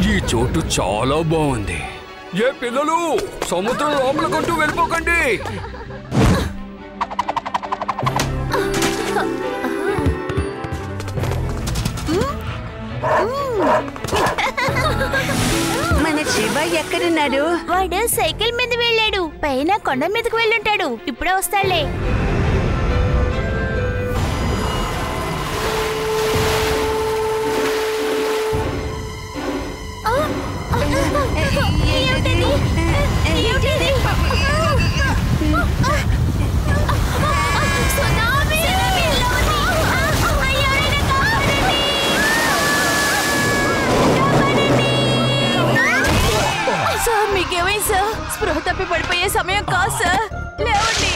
ఈ చోటు చాలా బాగుంది. ఏ పిల్లలు సముద్రం లోపలకంటూ వెళ్ళిపోకండి. మన శివ ఎక్కడున్నాడు? వాడు సైకిల్ మీద వెళ్ళాడు. పైన కొండ మీదకి వెళ్ళుంటాడు. ఇప్పుడే వస్తాడులే. Sir మీకేమైంది sir? స్పృహ తప్పి పడిపోయే సమయం కాదు సార్. లేవండి.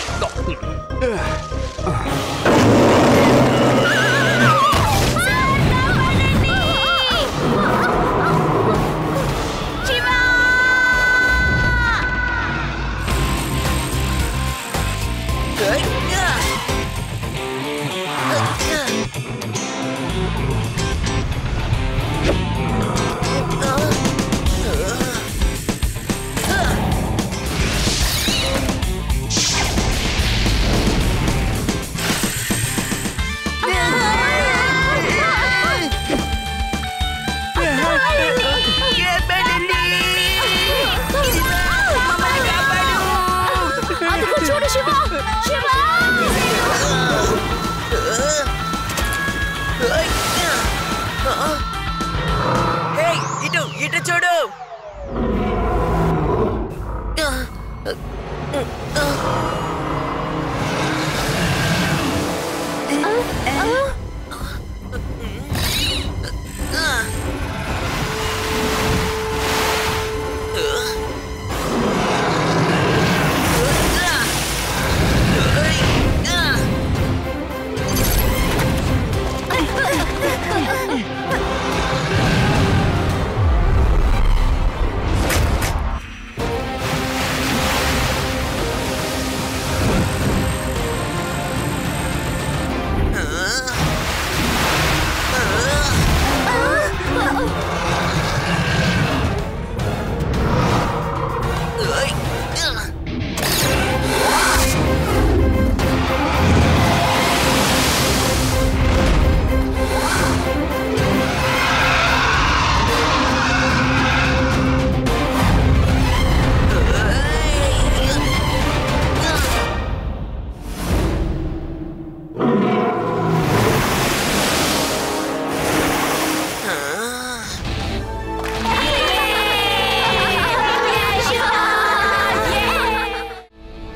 ఇటు చూడు.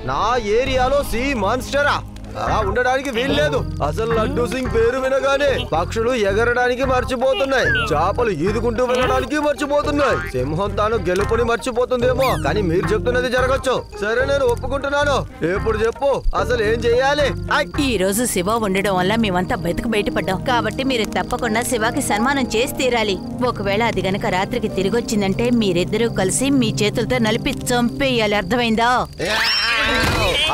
నా ఏరియాలో సీ మాన్స్టరా అలా ఉండడానికి వీల్లేదు. అసలు లడ్డూ సింగ్ పేరు వినగానే పక్షులు ఎగరడానికి మర్చిపోతున్నాయి, చేపలు ఈదుకుంటూ వెళ్ళడానికి మర్చిపోతున్నాయి, సింహం తాను గెలుపుని మర్చిపోతుందేమో. కానీ మీరు చెప్తున్నది జరగచ్చు. సరే, నేను ఒప్పుకుంటున్నాను. ఇప్పుడు చెప్పు, అసలు ఏం చెయ్యాలి? ఈ రోజు శివ ఉండడం వల్ల మేమంతా బతికి బయటపడ్డాం. కాబట్టి మీరు తప్పకుండా శివకి సన్మానం చేసి తీరాలి. ఒకవేళ అది గనక రాత్రికి తిరిగొచ్చిందంటే మీరిద్దరూ కలిసి మీ చేతులతో నలిపి చంపేయాలి. అర్థమైందా?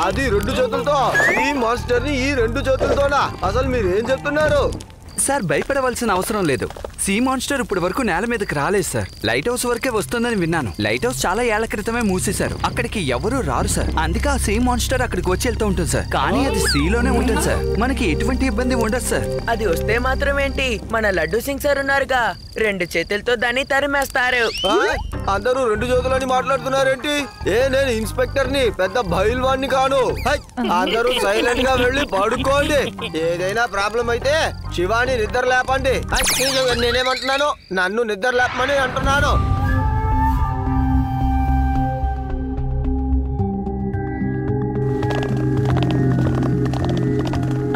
అది 2 చేతులతో, ఈ మాస్టర్ ని ఈ 2 చేతులతోనా? అసలు మీరు ఏం చెప్తున్నారు? సార్, భయపడవలసిన అవసరం లేదు. సీ మాన్స్టర్ ఇప్పటి వరకు నేల మీదకి రాలేదు సార్. లైట్ హౌస్ వరకే వస్తుందని విన్నాను. లైట్ హౌస్ చాలా ఏళ్ల క్రితమే మూసేశారు. అక్కడికి ఎవరు రారు సార్. అందుకే ఆ సీ మాన్స్టర్ అక్కడికి వచ్చి వెళ్తూ ఉంటుంది సార్. కానీ అది సీలోనే ఉంటుంది సార్. మనకి ఎటువంటి ఇబ్బంది ఉండదు సార్. అది వస్తే మాత్రం ఏంటి, మన లడ్డూ సింగ్ సార్ ఉన్నారుగా, 2 చేతులతో దాన్ని తరిమేస్తారు. అందరూ 2 చేతులని మాట్లాడుతున్నారేంటి? నేను ఇన్స్పెక్టర్ ని, పెద్ద బయల్వాన్ని కాను. అందరూ సైలెంట్ గా వెళ్ళి పడుకోండి. ఏదైనా ప్రాబ్లం అయితే శివాని నిద్ర లేపండి. నేనేమంటున్నాను? నన్ను నిద్ర లేపమని అంటున్నాను.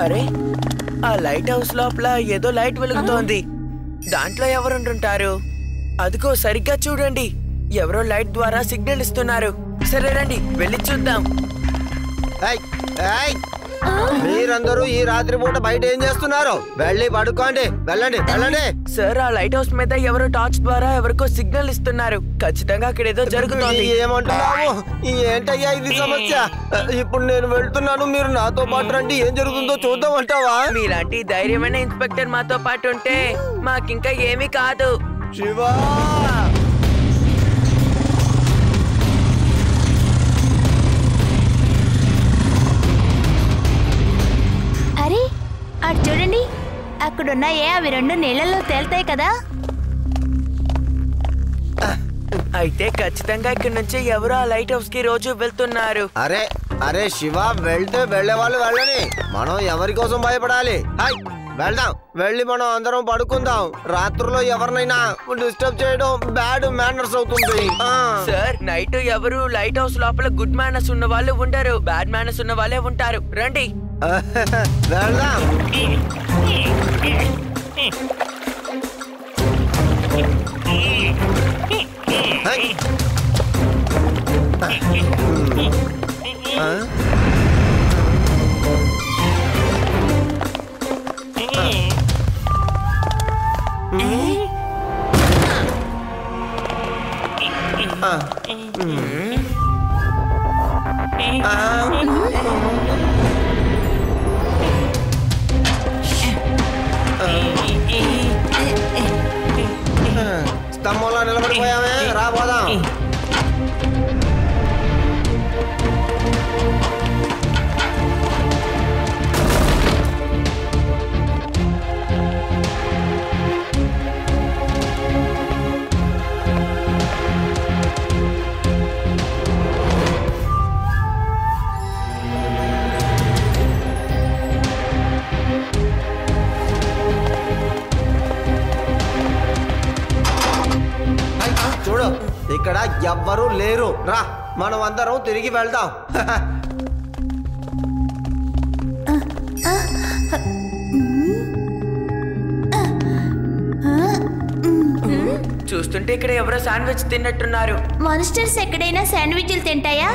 అరే, ఆ లైట్ హౌస్ లోపల ఏదో లైట్ వెలుగుతోంది. దాంట్లో ఎవరుంటుంటారు? అదిగో సరిగ్గా చూడండి, ఎవరో లైట్ ద్వారా సిగ్నల్ ఇస్తున్నారు. సరే రండి, వెళ్ళి చూద్దాం. మీరందరూ ఈ రాత్రి పూట బయట ఏం చేస్తున్నారు? వెళ్ళి పడుకోండి. వెళ్ళండి వెళ్ళండి. సార్, ఆ లైట్ హౌస్ మీద ఎవరో టార్చ్ ద్వారా ఎవరికో సిగ్నల్ ఇస్తున్నారు. ఖచ్చితంగా అక్కడ ఏదో జరుగుతోంది. ఏమంటున్నావు? ఏంటయ్యా ఇది సమస్య? ఇప్పుడు నేను వెళ్తున్నాను, మీరు నాతో పాటు రండి. ఏం జరుగుతుందో చూద్దాం అంటావా? మీలాంటి ధైర్యమైన ఇన్స్పెక్టర్ మాతో పాటు ఉంటే మాకింకా ఏమీ కాదు. శివా అరే అటు చూడండి, అక్కడున్నాయే అవి రెండు నీళ్ళలో తేలుతాయి కదా. అయితే ఖచ్చితంగా ఇక్కడి నుంచి ఎవరు ఆ లైట్ హౌస్ కి రోజు వెళ్తున్నారు. అరే అరే శివ, వెళ్తే వెళ్లే వాళ్ళు వెళ్ళని, మనం ఎవరి కోసం భయపడాలి? హాయ్ వెళ్దాం, వెళ్ళి మనం అందరం పడుకుందాం. రాత్రుల్లో ఎవరినైనా డిస్టర్బ్ చేయడం బ్యాడ్ మేనర్స్ అవుతుంది. సార్, నైట్ ఎవరు లైట్ హౌస్ లోపల గుడ్ మేనర్స్ ఉన్న వాళ్ళు ఉండరు, బ్యాడ్ మేనర్స్ ఉన్న వాళ్ళే ఉంటారు. రండి వెళ్దాం. స్తంభంలో నిలబడిపోయామే, రాబోదాం. చూడు, ఇక్కడ ఎవ్వరూ లేరు. రా, మనం అందరం తిరిగి వెళ్దాం. చూస్తుంటే ఇక్కడ ఎవరో శాండ్విచ్ తిన్నట్టున్నారు. మాన్స్టర్స్ ఎక్కడైనా శాండ్విచ్లు తింటాయా?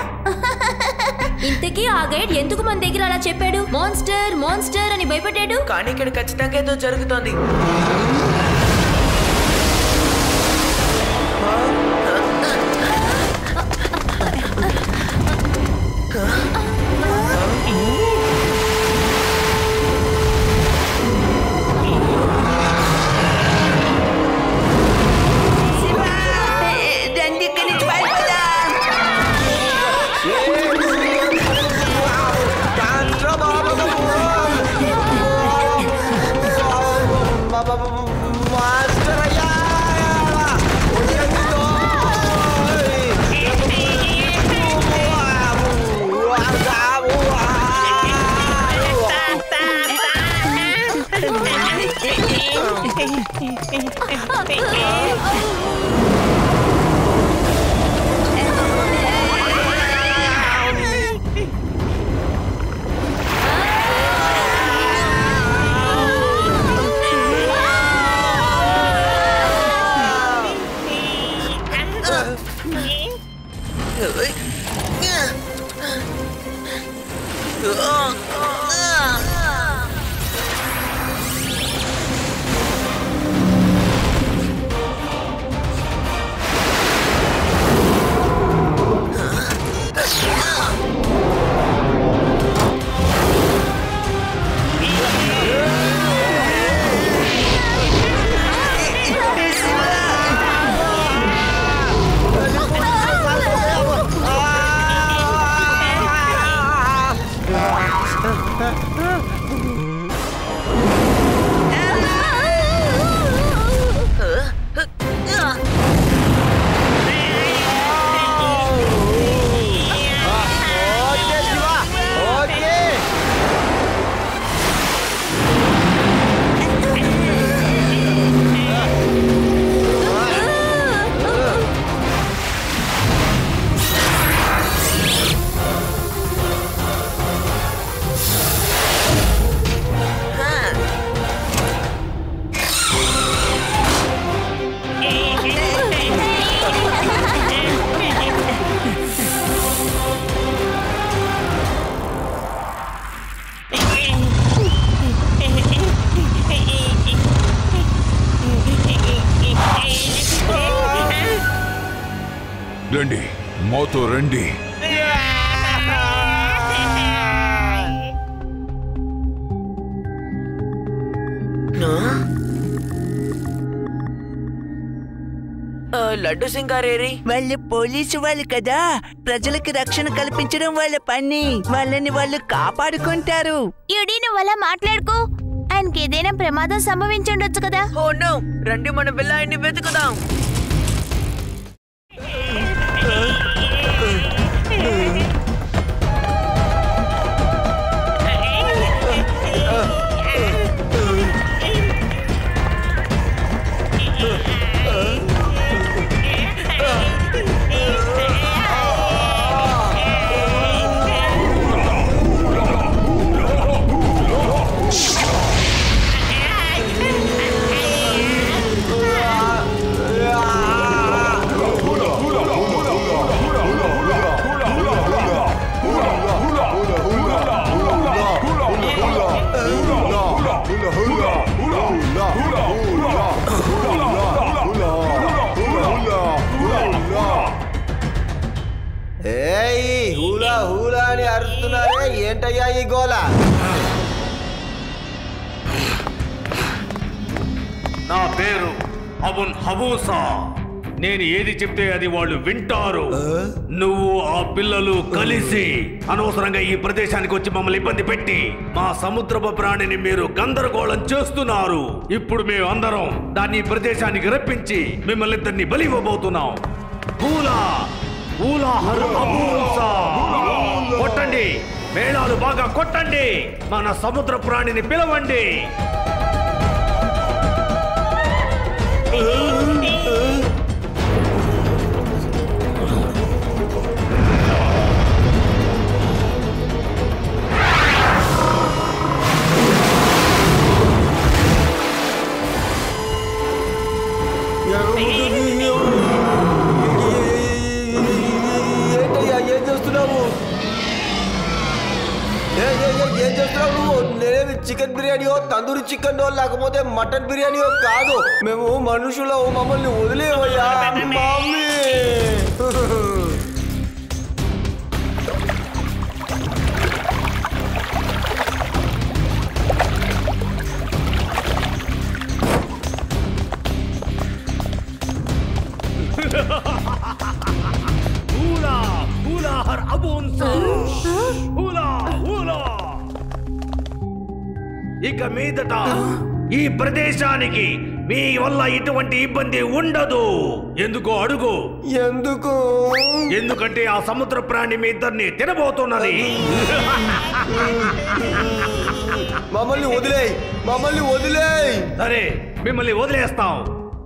ఇంతకీ ఆ గైడ్ ఎందుకు మన దగ్గర అలా చెప్పాడు? మాన్స్టర్ మాన్స్టర్ అని భయపడ్డాడు. కానీ ఇక్కడ ఖచ్చితంగా ఏదో జరుగుతోంది. రండి, మాతో రండి. లడ్డు సింగారేరి వాళ్ళు పోలీసు వాళ్ళు కదా, ప్రజలకు రక్షణ కల్పించడం వాళ్ళ పని. వాళ్ళని వాళ్ళు కాపాడుకుంటారు. యుడి నువ్వు అలా మాట్లాడుకో. ఆయనకి ఏదైనా ప్రమాదం సంభవించుండొచ్చు కదా. ఓ నో, రండి మనం వెళ్ళి ఆయన్ని వెతుకుదాం. హూలా హూలా అని అరుస్తున్నారే, ఏంటయ్యా ఈ గోల? నా పేరు అబున్ హబూసా. నేను ఏది చెప్తే అది వాళ్ళు వింటారు. నువ్వు ఆ పిల్లలు కలిసి అనవసరంగా ఈ ప్రదేశానికి వచ్చి మమ్మల్ని ఇబ్బంది పెట్టి మా సముద్రపు ప్రాణిని మీరు గందరగోళం చేస్తున్నారు. ఇప్పుడు మేము అందరం దాన్ని ఈ ప్రదేశానికి రప్పించి మిమ్మల్ని ఇద్దరిని బలి ఇవ్వబోతున్నాం. కొట్టండి, మేళాలు బాగా కొట్టండి, మన సముద్ర ప్రాణిని పిలవండి. ఏం చేస్తున్నావు? ఏం చేస్తున్నావు నువ్వు? నేనేమి చికెన్ బిర్యానీయో, తందూరి చికెన్ లేకపోతే మటన్ బిర్యానీయో కాదు. మేము మనుషులు, మమ్మల్ని వదిలేవయ్యా మమ్మీ. ఇక మీదట ఈ ప్రదేశానికి మీ వల్ల ఎటువంటి ఇబ్బంది ఉండదు. ఎందుకో అడుగు. ఎందుకు? ఎందుకంటే ఆ సముద్ర ప్రాణి మీ ఇద్దరిని తినబోతున్నది. మమ్మల్ని వదిలేయ్, మమ్మల్ని వదిలేయ్. సరే, మిమ్మల్ని వదిలేస్తాం.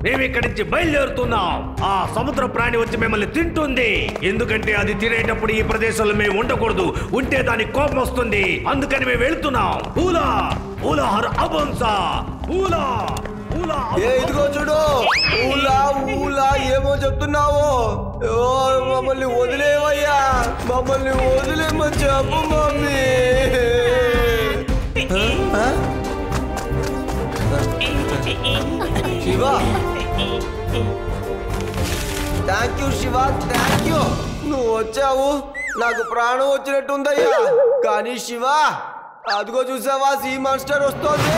మేము ఇక్కడి నుంచి బయలుదేరుతున్నాం. ఆ సముద్ర ప్రాణి వచ్చి మిమ్మల్ని తింటుంది. ఎందుకంటే అది తినేటప్పుడు ఈ ప్రదేశంలో మేము ఉండకూడదు. ఉంటే దానికి కోపం వస్తుంది. అందుకని మేము వెళ్తున్నాం. ఇదిగో చూడు, ఊలా ఊలా ఏమో చెప్తున్నావు. మమ్మల్ని వదిలేవయ్యా, మమ్మల్ని వదిలేమని చెప్పు mummy. Shiva, thank you Shiva, thank you. నువ్వు వచ్చావు, నాకు ప్రాణం వచ్చినట్టుందయ్యా. కానీ శివ, అదిగో చూసావా, సీ మాన్స్టర్ వస్తోంది.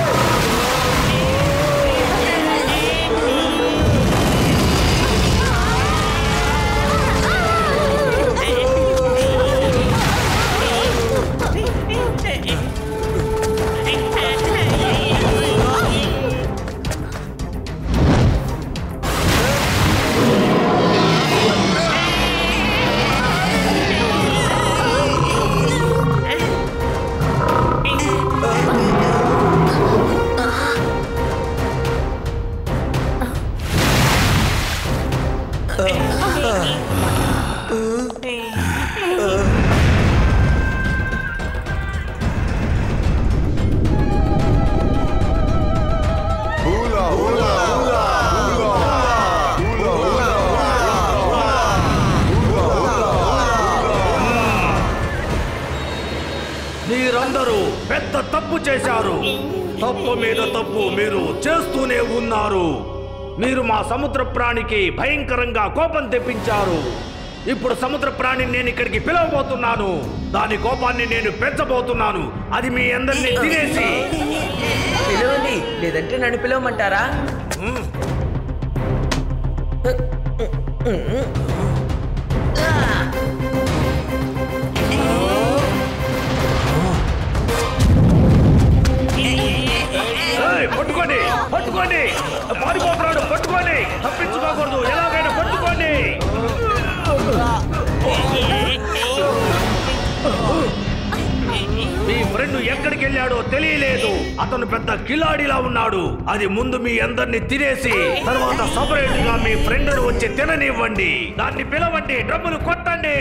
మీరందరూ పెద్ద తప్పు చేశారు. తప్పు మీద తప్పు మీరు చేస్తూనే ఉన్నారు. మీరు మా సముద్ర ప్రాణికి భయంకరంగా కోపం తెప్పించారు. ఇప్పుడు సముద్ర ప్రాణిని నేను ఇక్కడికి పిలవబోతున్నాను. దాని కోపాన్ని నేను పెంచబోతున్నాను. అది మీ అందరినీ తినేసి. పిలవండి, లేదంటే నన్ను పిలవమంటారా? పట్టుకోండి పట్టుకోండి, పారిపోతున్నాడు, పట్టుకోండి, తప్పించుకోకూడదు, ఎలాగైనా పట్టుకోండి. మీ ఫ్రెండ్ ఎక్కడికి వెళ్ళాడో తెలియలేదు. అతను పెద్ద కిలాడిలా ఉన్నాడు. అది ముందు మీ అందరిని తినేసి తర్వాత సపరేట్ గా మీ ఫ్రెండ్ వచ్చి తిననివ్వండి. దాన్ని పిలవండి, డ్రమ్ములు కొట్టండి.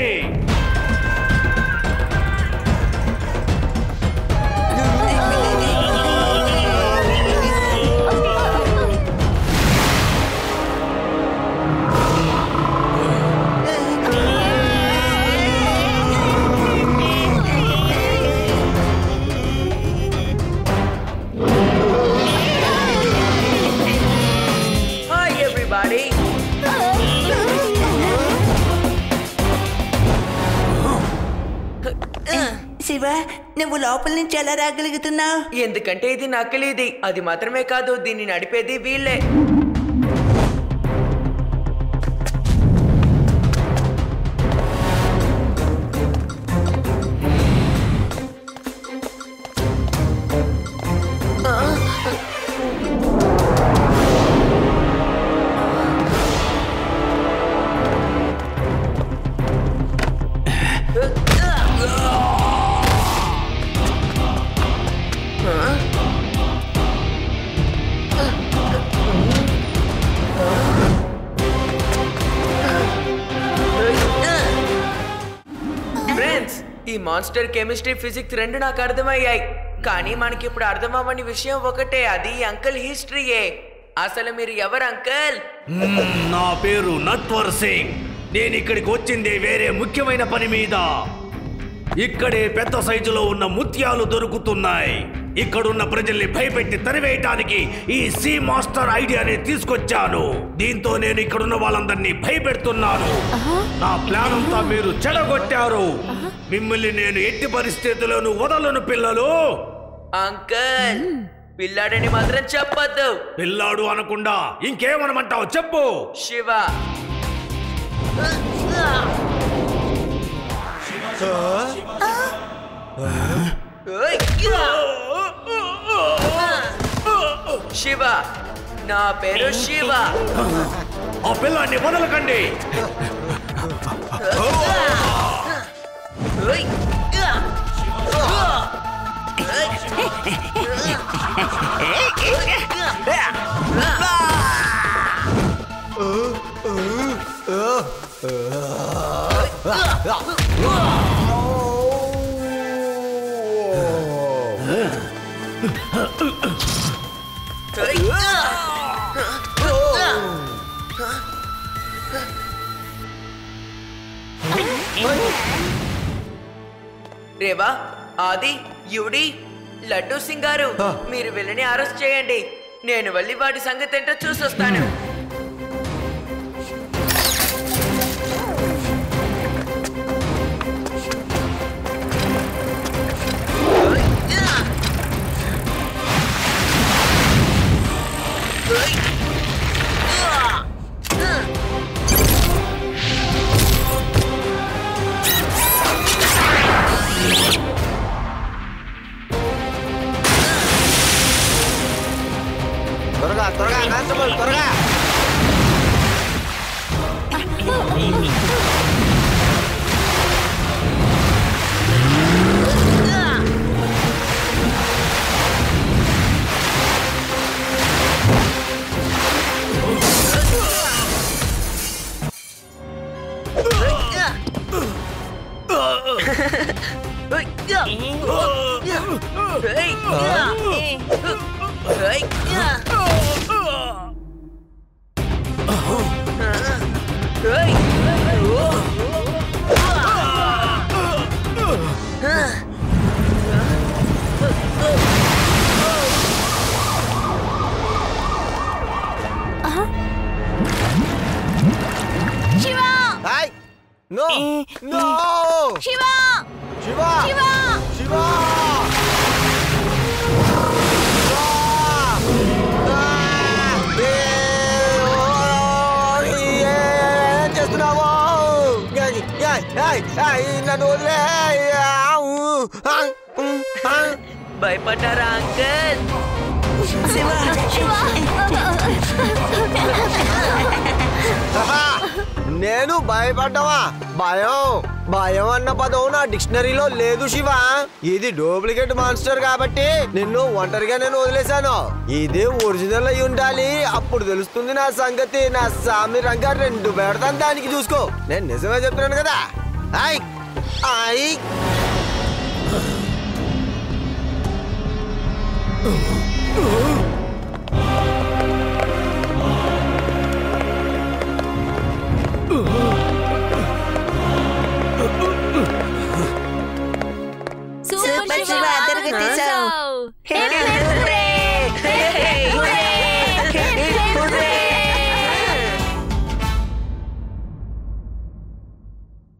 శివ, నువ్వు లోపల నుంచి ఎలా రాగలుగుతున్నావు? ఎందుకంటే ఇది నకిలీది. అది మాత్రమే కాదు, దీన్ని నడిపేది వీళ్ళే. ఈ మాన్స్టర్ కెమిస్ట్రీ, ఫిజిక్స్ రెండు నాకు అర్థమయ్యాయి. కానీ మనకిప్పుడు అర్థమవ్వని విషయం ఒకటే, అది అంకుల్ హిస్టరీయే. అసలు మీరు ఎవరు అంకుల్? నా పేరు నట్వర్ సింగ్. నేను ఇక్కడికి వచ్చింది వేరే ముఖ్యమైన పని మీద. ఇక్కడే పెద్ద సైజులో ఉన్న ముత్యాలు దొరుకుతున్నాయి. ఇక్కడున్న ప్రజల్ని భయపెట్టి తరివేయటానికి ఈ సీ మాస్టర్ ఐడియాని తీసుకొచ్చాను. దీంతో నేను ఇక్కడున్న వాళ్ళందరినీ భయపెడుతున్నాను. నా ప్లాన్ అంతా మీరు చెడగొట్టారు. మిమ్మల్ని నేను ఎట్టి పరిస్థితుల్లోనూ వదలను పిల్లలు. అంకుల్, పిల్లాడని మాత్రం చెప్పొద్దు. పిల్లాడు అనకుండా ఇంకేమనమంటావు చెప్పు. శివ. శివ, నా పేరు శివ. ఆ పిల్లాన్ని వదలకండి. రేవా, ఆది, యుడి, లడ్డూ సింగ్ గారు, మీరు వెళ్ళని అరెస్ట్ చేయండి. నేను వెళ్ళి వాడి సంగతి ఏంటో చూసొస్తాను. త్వరగా త్వరగా కానిస్టేబుల్, త్వరగా. No! No! Shiva! Shiva! Shiva! Shiva! నన్ను వదిలే. భయపడ్డారా అంకుల్? నేను భయపడ్డావా? భయం అన్న పదం నా డిక్షనరీలో లేదు శివ. ఇది డూప్లికేట్ మాన్స్టర్ కాబట్టి నిన్ను ఒంటరిగా నేను వదిలేశాను. ఇదే ఒరిజినల్ అయి ఉండాలి, అప్పుడు తెలుస్తుంది నా సంగతి. నా సామి రంగా 2 పెడతాను, దానికి చూసుకో. నేను నిజమే చెప్తున్నాను కదా. I I super Shiva, అదరగొట్టేశావు.